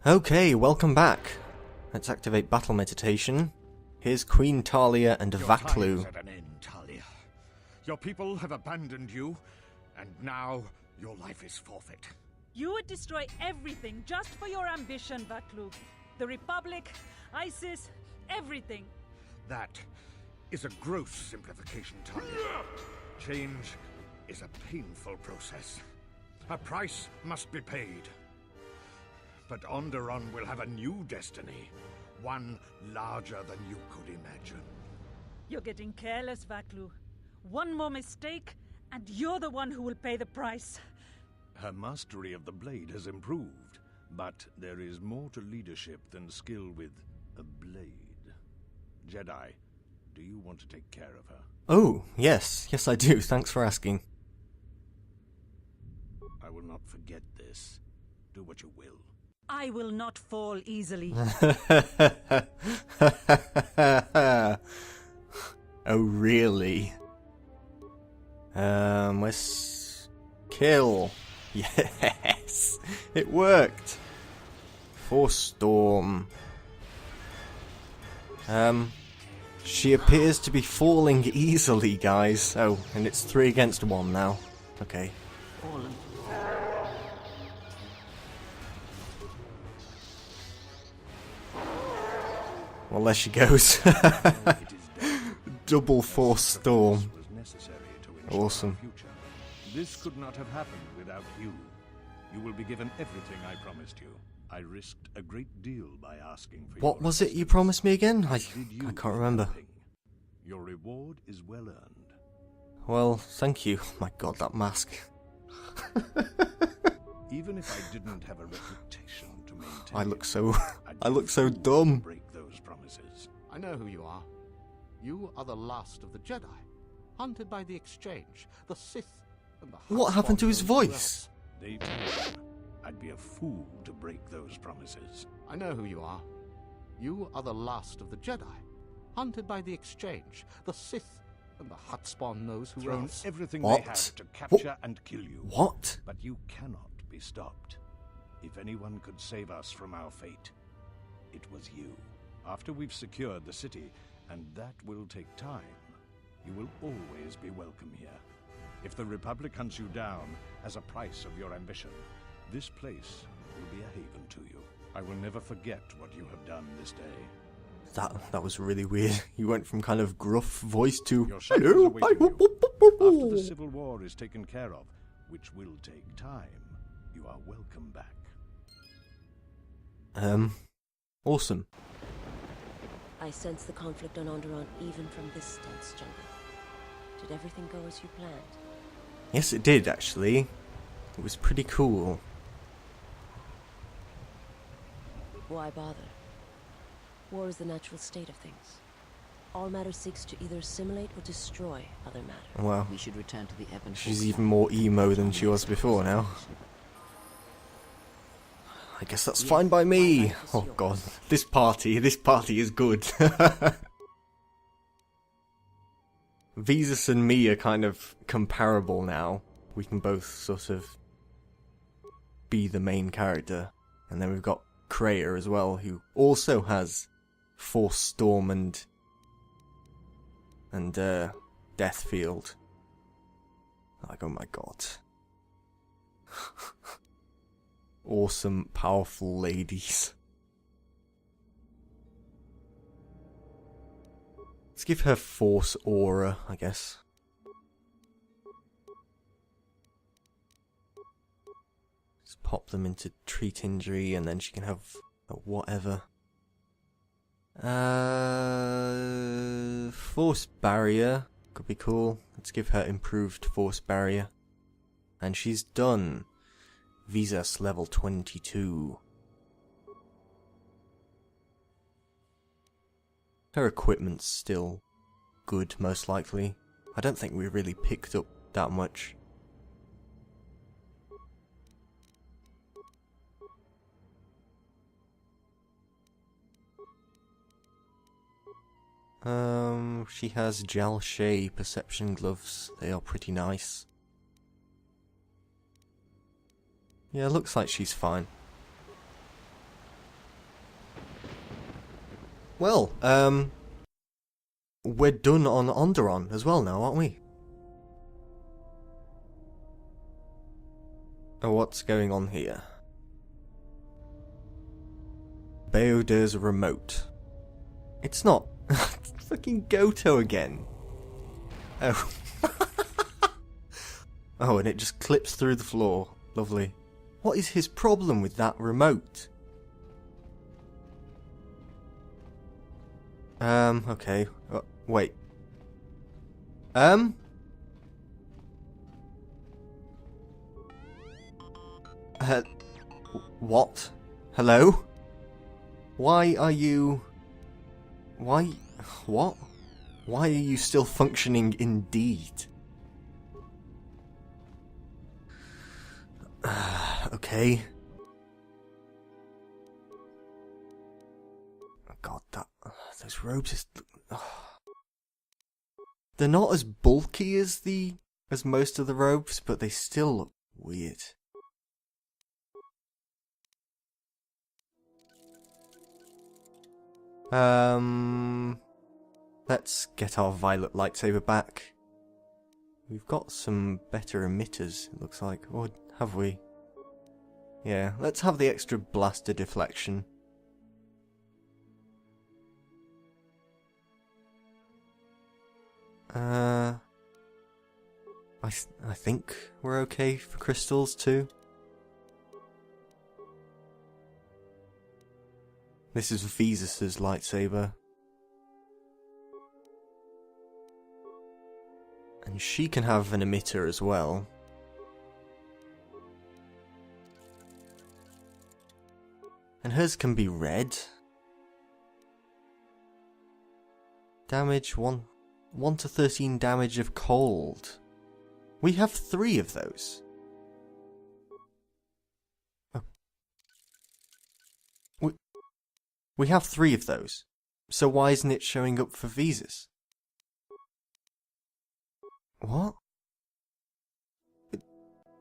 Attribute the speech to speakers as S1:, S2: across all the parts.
S1: Okay, welcome back. Let's activate battle meditation. Here's Queen Talia and Vaklu.
S2: Your time is at an end, Talia. Your people have abandoned you, and now your life is forfeit.
S3: You would destroy everything just for your ambition, Vaklu. The Republic, ISIS, everything.
S2: That is a gross simplification, Talia. Change is a painful process. A price must be paid. But Onderon will have a new destiny, one larger than you could imagine.
S3: You're getting careless, Vaklu. One more mistake, and you're the one who will pay the price.
S4: Her mastery of the blade has improved, but there is more to leadership than skill with a blade. Jedi, do you want to take care of her?
S1: Oh, yes. Yes, I do. Thanks for asking.
S4: I will not forget this. Do what you will.
S3: I will not fall easily.
S1: Oh, really? Let's kill. Yes, it worked. Force Storm. She appears to be falling easily, guys. Oh, and it's 3 against 1 now. Okay.
S3: Fallen.
S1: Well, there she goes. Double Force Storm. Awesome.
S4: This could not have happened without you. You will be given everything I promised you. I risked a great deal by asking for
S1: What was it you promised me again? I can't remember.
S4: Your reward is well earned.
S1: Well, thank you. Oh my god, that mask.
S4: Even if I didn't have a reputation to maintain,
S1: I look so dumb.
S4: Break those promises.
S5: I know who you are. You are the last of the Jedi, hunted by the Exchange, the Sith, and the
S1: What happened to his voice?
S4: They told him I'd be a fool to break those promises.
S5: I know who you are. You are the last of the Jedi, hunted by the Exchange, the Sith, and the Hutspawn knows who
S4: Thrown
S5: else.
S4: everything
S1: What?
S4: they had to capture and kill you.
S1: What?
S4: But you cannot be stopped. If anyone could save us from our fate, it was you. After we've secured the city, and that will take time, you will always be welcome here. If the Republic hunts you down as a price of your ambition, this place will be a haven to you. I will never forget what you have done this day.
S1: That was really weird. You went from kind of gruff voice to
S4: Your ship is
S1: hello.
S4: awaiting you. After the Civil War is taken care of, which will take time, you are welcome back.
S1: Awesome.
S6: I sense the conflict on Onderon even from this dense jungle. Did everything go as you planned?
S1: Yes, it did, actually. It was pretty cool.
S6: Why bother? War is the natural state of things. All matter seeks to either assimilate or destroy other matter.
S1: Wow.
S6: We should return to the ebb and
S1: She's
S6: flow.
S1: even more emo than she was before now. I guess that's fine by me. Oh god, this party is good. Visas and me are kind of comparable now. We can both sort of be the main character. And then we've got Kreia as well, who also has Force Storm and Death Field. Like, oh my god. Awesome, powerful ladies. Let's give her Force Aura, I guess. Just pop them into treat injury and then she can have whatever. Force Barrier could be cool. Let's give her improved Force Barrier. And she's done. Visas level 22. Her equipment's still good, most likely. I don't think we really picked up that much. She has Jal Shay perception gloves. They are pretty nice. Yeah, looks like she's fine. Well, we're done on Onderon as well now, aren't we? Oh, what's going on here? Bao Dur's remote. It's not. It's fucking Goto again. Oh. Oh, and it just clips through the floor. Lovely. What is his problem with that remote? Okay. Wait. What? Hello? Why are you... Why... What? Why are you still functioning indeed? Okay. God, those robes is... They're not as bulky as most of the robes, but they still look weird. Let's get our violet lightsaber back. We've got some better emitters, it looks like. Or have we? Yeah, let's have the extra blaster deflection. I think we're okay for crystals too. This is Vesus's lightsaber. And she can have an emitter as well. And hers can be red. Damage 1 to 13 damage of cold. We have 3 of those. Oh. We have 3 of those. So why isn't it showing up for Vesus? What?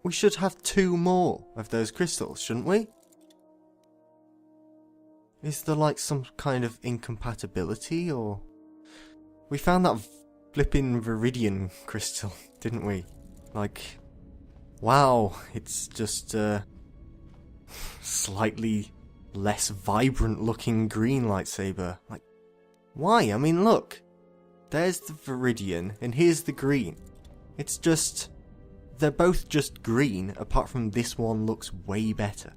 S1: We should have 2 more of those crystals, shouldn't we? Is there like some kind of incompatibility, or... We found that flipping Viridian crystal, didn't we? Like... Wow, it's just slightly less vibrant looking green lightsaber. Like, why? I mean, look. There's the Viridian, and here's the green. It's just... They're both just green, apart from this one looks way better.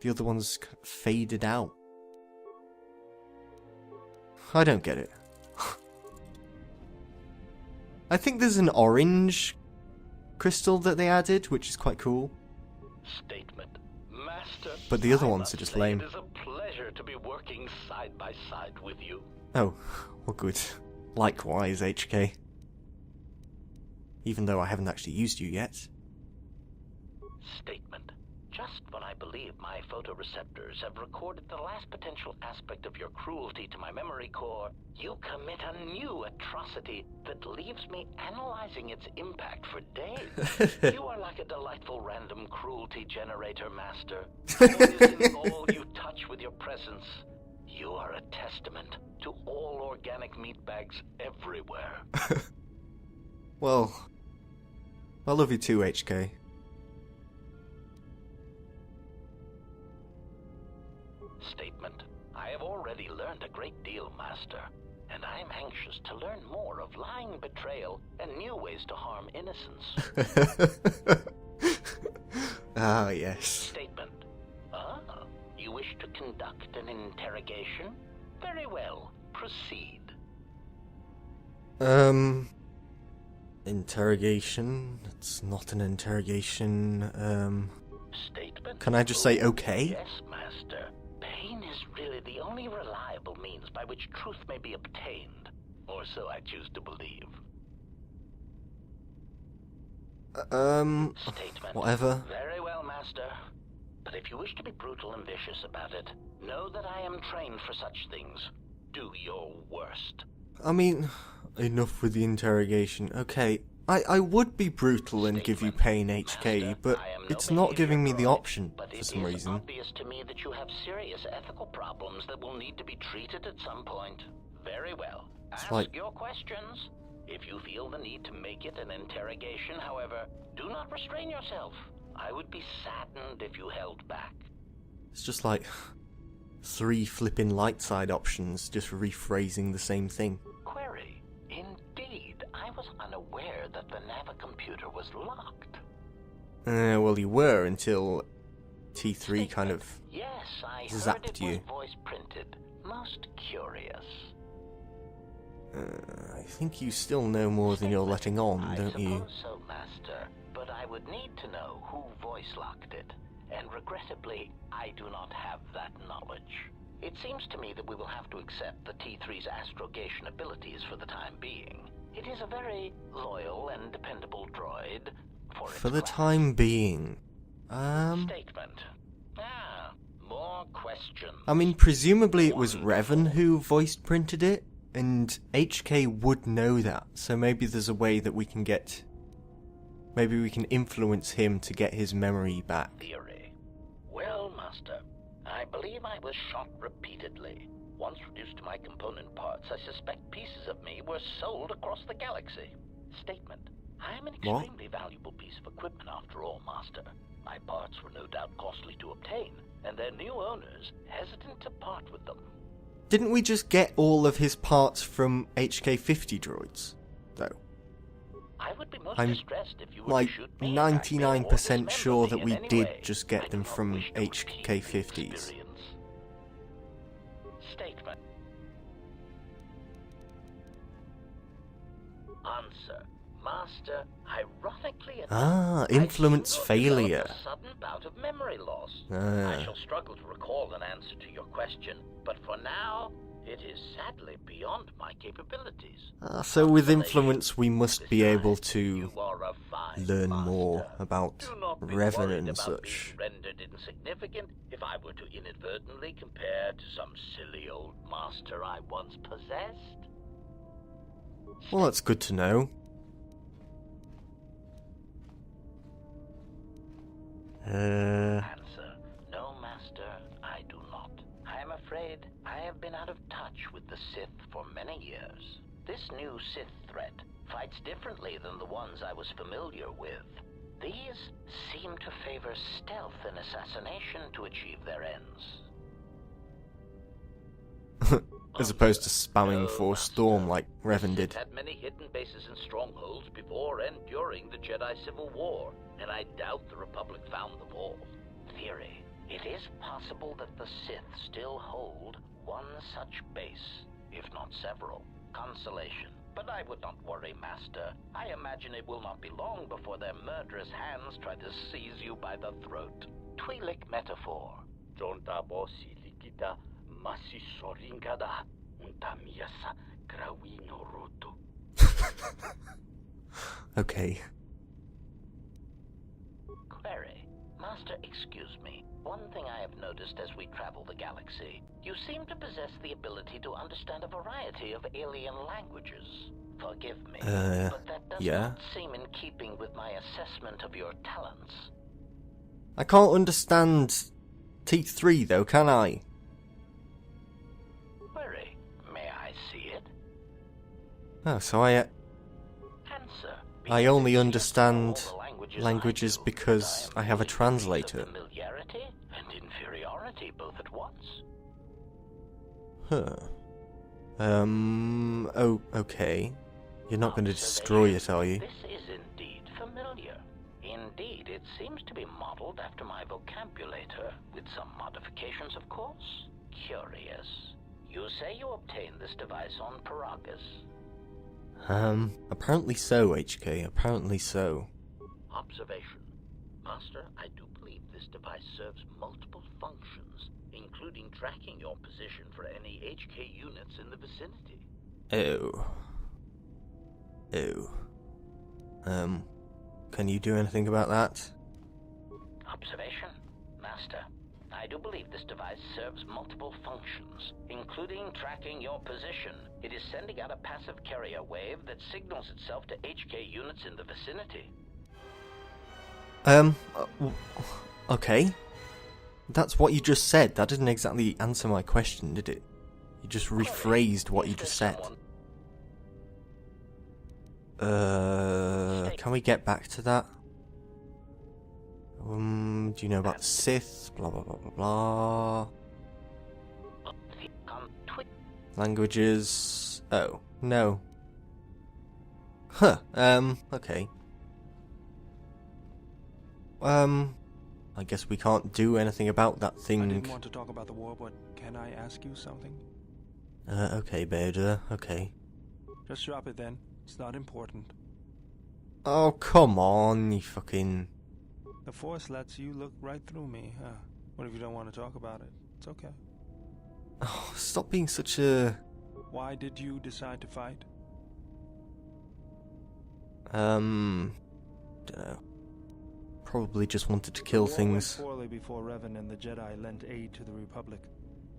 S1: The other one's faded out. I don't get it. I think there's an orange crystal that they added, which is quite cool.
S7: Statement. Master,
S1: but the other ones are just lame.
S7: It is a pleasure to be working side by side with you.
S1: Oh, well good. Likewise, HK. Even though I haven't actually used you yet.
S7: Statement. Just when I believe my photoreceptors have recorded the last potential aspect of your cruelty to my memory core, you commit a new atrocity that leaves me analyzing its impact for days. You are like a delightful random cruelty generator, Master. Poisoning all you touch with your presence. You are a testament to all organic meatbags everywhere.
S1: Well, I love you too, HK.
S7: Statement. I have already learned a great deal, Master, and I am anxious to learn more of lying, betrayal, and new ways to harm innocence.
S1: Ah, yes.
S7: Statement. Ah, you wish to conduct an interrogation? Very well, proceed.
S1: Interrogation? It's not an interrogation,
S7: Statement.
S1: Can I just say okay?
S7: Yes, Master. Pain is really the only reliable means by which truth may be obtained, or so I choose to believe. Statement.
S1: Whatever.
S7: Very well, Master. But if you wish to be brutal and vicious about it, know that I am trained for such things. Do your worst.
S1: I mean, enough with the interrogation. Okay, I would be brutal and give you pain, HK,
S7: Master,
S1: but...
S7: I am
S1: it's not giving me the option
S7: but
S1: for some reason.
S7: It is obvious to me that you have serious ethical problems that will need to be treated at some point. Very well. Ask your questions. If you feel the need to make it an interrogation, however, do not restrain yourself. I would be saddened if you held back.
S1: It's just like 3 flipping light side options, just rephrasing the same thing.
S7: Query. Indeed, I was unaware that the Navicomputer was locked.
S1: Well, you were until T3 kind of
S7: Yes, I heard
S1: zapped
S7: it
S1: you.
S7: was voice printed. Most curious.
S1: I think you still know more than you're letting on, don't you?
S7: I suppose so, Master, but I would need to know who voice locked it, and regrettably, I do not have that knowledge. It seems to me that we will have to accept the T3's astrogation abilities for the time being. It is a very loyal and dependable droid
S1: for the time being.
S7: Statement. More questions.
S1: I mean, presumably it was Revan who voice printed it, and HK would know that, so maybe there's a way that we can get... Maybe we can influence him to get his memory back.
S7: Theory. Well, Master, I believe I was shot repeatedly. Once reduced to my component parts, I suspect pieces of me were sold across the galaxy. Statement. I am an extremely valuable piece of equipment after all, Master. My parts were no doubt costly to obtain, and their new owners hesitant to part with them.
S1: Didn't we just get all of his parts from HK-50 droids, though?
S7: I would be most
S1: I'm
S7: distressed if you were
S1: like
S7: to shoot me
S1: 99% sure that we did
S7: anyway.
S1: just get them from HK-50s.
S7: Statement. Answer. Master, ironically enough,
S1: influence
S7: I
S1: failure.
S7: A sudden bout of memory loss. I shall struggle to recall an answer to your question, but for now, it is sadly beyond my capabilities.
S1: So with influence, we must be able to learn more about Revan and such.
S7: Rendered insignificant if I were to inadvertently compare to some silly old master I once possessed.
S1: Well, that's good to know.
S7: Answer. No, Master, I do not. I am afraid I have been out of touch with the Sith for many years. This new Sith threat fights differently than the ones I was familiar with. These seem to favor stealth and assassination to achieve their ends.
S1: As opposed to spamming for Storm like Revan did.
S7: Had many hidden bases and strongholds before and during the Jedi Civil War, and I doubt the Republic found them all. Theory. It is possible that the Sith still hold one such base, if not several. Consolation. But I would not worry, Master. I imagine it will not be long before their murderous hands try to seize you by the throat. Twi'lek metaphor. Jonta bosi likita masisorinkada untamiasa grawino roto.
S1: Okay.
S7: Query. Master, excuse me. One thing I have noticed as we travel the galaxy, you seem to possess the ability to understand a variety of alien languages. Forgive me, but that does not seem in keeping with my assessment of your talents.
S1: I can't understand T3 though, can I?
S7: Query. May I see it?
S1: Oh, so I only understand languages because I have a translator.
S7: Familiarity and inferiority both at once.
S1: Oh, okay. You're not going to destroy it, are you?
S7: This is indeed familiar. Indeed, it seems to be modeled after my vocabulator, with some modifications, of course. Curious. You say you obtained this device on Paragus.
S1: Apparently so, HK. Apparently so.
S7: Observation. Master, I do believe this device serves multiple functions, including tracking your position for any HK units in the vicinity.
S1: Can you do anything about that?
S7: Observation. Master, I do believe this device serves multiple functions, including tracking your position. It is sending out a passive carrier wave that signals itself to HK units in the vicinity.
S1: Okay. That's what you just said. That didn't exactly answer my question, did it? You just rephrased what you just said. Can we get back to that? Do you know about the Sith? Blah blah blah blah blah. Languages. Oh, no. Huh, okay. I guess we can't do anything about that thing.
S8: I didn't want to talk about the war, but can I ask you something?
S1: Okay, Bao Dur, okay.
S8: Just drop it then. It's not important.
S1: Oh, come on, you fucking...
S8: The Force lets you look right through me, huh? What if you don't want to talk about it? It's okay.
S1: Oh, stop being such a...
S8: Why did you decide to fight?
S1: Dunno. Probably just wanted to kill things.
S8: The war went poorly before Wherein and the Jedi lent aid to the Republic.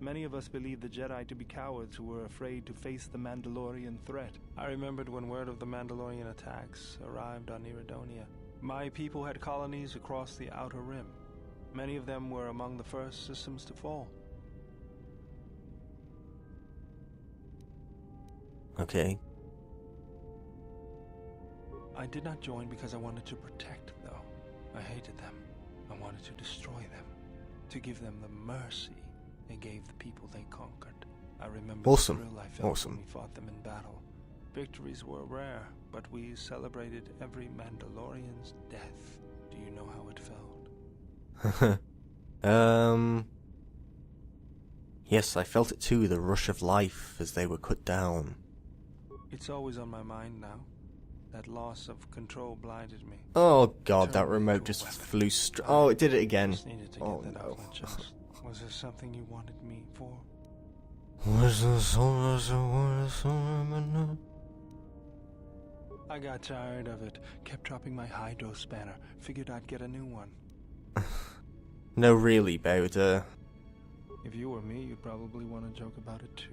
S8: Many of us believed the Jedi to be cowards who were afraid to face the Mandalorian threat. I remembered when word of the Mandalorian attacks arrived on Iridonia. My people had colonies across the Outer Rim. Many of them were among the first systems to fall.
S1: Okay.
S8: I did not join because I wanted to protect, though. I hated them. I wanted to destroy them. To give them the mercy they gave the people they conquered. I remember the thrill I felt when we fought them in battle. Victories were rare, but we celebrated every Mandalorian's death. Do you know how it felt?
S1: Yes, I felt it too, the rush of life as they were cut down.
S8: It's always on my mind now. That loss of control blinded me.
S1: Oh god, that remote just flew oh, it did it again. Oh no.
S8: Was there something you wanted me for? I got tired of it. Kept dropping my hydro spanner. Figured I'd get a new one.
S1: No, really, Bao Dur.
S8: If you were me, you'd probably want to joke about it too.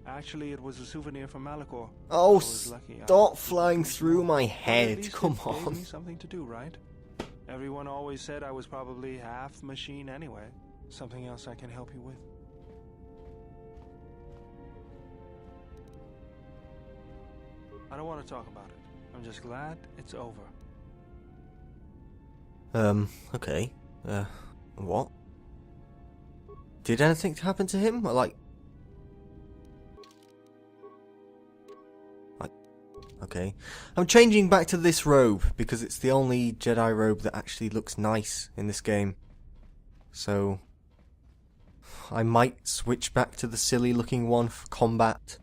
S8: Actually, it was a souvenir from Malachor.
S1: Oh, stop flying through my head. Come on.
S8: Gave me something to do, right? Everyone always said I was probably half machine anyway. Something else I can help you with? I don't want to talk about it. I'm just glad it's over.
S1: Okay. What? Did anything happen to him? Okay. I'm changing back to this robe, because it's the only Jedi robe that actually looks nice in this game. So... I might switch back to the silly looking one for combat.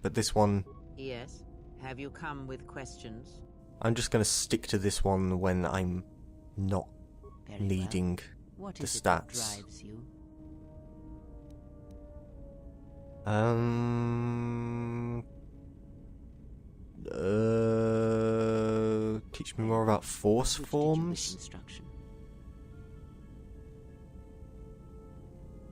S1: But this one...
S9: Yes? Have you come with questions?
S1: I'm just going to stick to this one when I'm not needing
S9: What
S1: the
S9: is it
S1: stats.
S9: that drives you?
S1: Teach me more about force forms.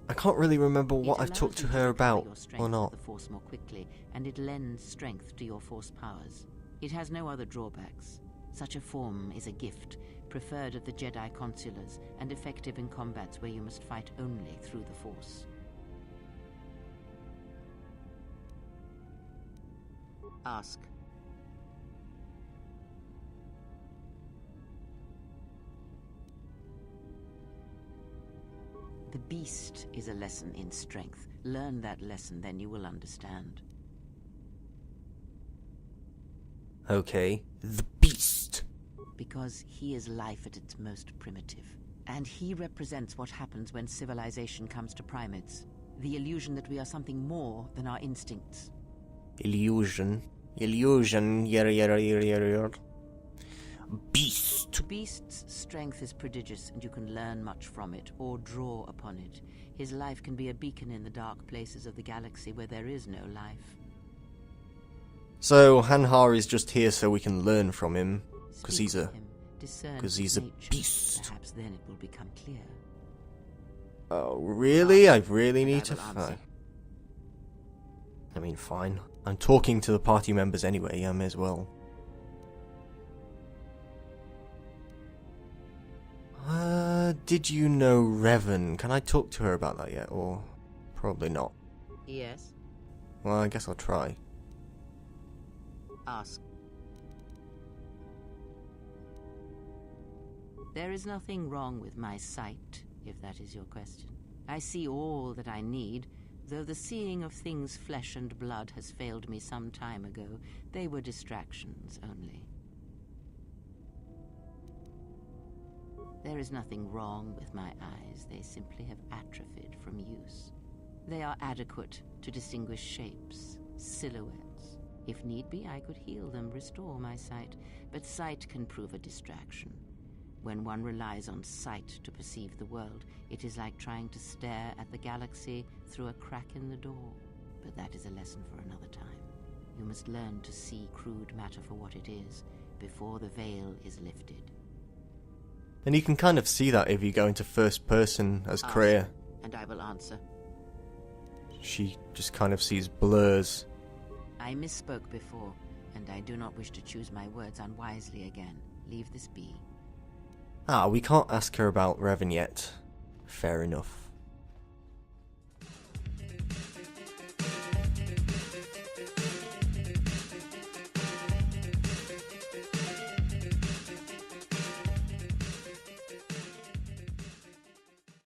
S1: I can't really remember what I've talked to her about or not.
S9: The force more quickly, and it lends strength to your force powers. It has no other drawbacks. Such a form is a gift, preferred of the Jedi consulars, and effective in combats where you must fight only through the force. Ask. The beast is a lesson in strength. Learn that lesson, then you will understand.
S1: Okay, the beast.
S9: Because he is life at its most primitive. And he represents what happens when civilization comes to primates. The illusion that we are something more than our instincts.
S1: Illusion. Beast.
S9: The beast's strength is prodigious, and you can learn much from it, or draw upon it. His life can be a beacon in the dark places of the galaxy where there is no life.
S1: So Hanhar is just here so we can learn from him, because he's a beast.
S9: Perhaps then it will become clear.
S1: Oh, really? I really need to... I mean, fine. I'm talking to the party members anyway, I may as well. Did you know Revan? Can I talk to her about that yet, or probably not?
S9: Yes?
S1: Well, I guess I'll try.
S9: Ask. There is nothing wrong with my sight, if that is your question. I see all that I need, though the seeing of things flesh and blood has failed me some time ago. They were distractions only. There is nothing wrong with my eyes. They simply have atrophied from use. They are adequate to distinguish shapes, silhouettes. If need be, I could heal them, restore my sight. But sight can prove a distraction. When one relies on sight to perceive the world, it is like trying to stare at the galaxy through a crack in the door. But that is a lesson for another time. You must learn to see crude matter for what it is, before the veil is lifted.
S1: And you can kind of see that if you go into first person as Kreia.
S9: And I will answer.
S1: She just kind of sees blurs.
S9: I misspoke before, and I do not wish to choose my words unwisely again. Leave this be.
S1: We can't ask her about Revan yet. Fair enough.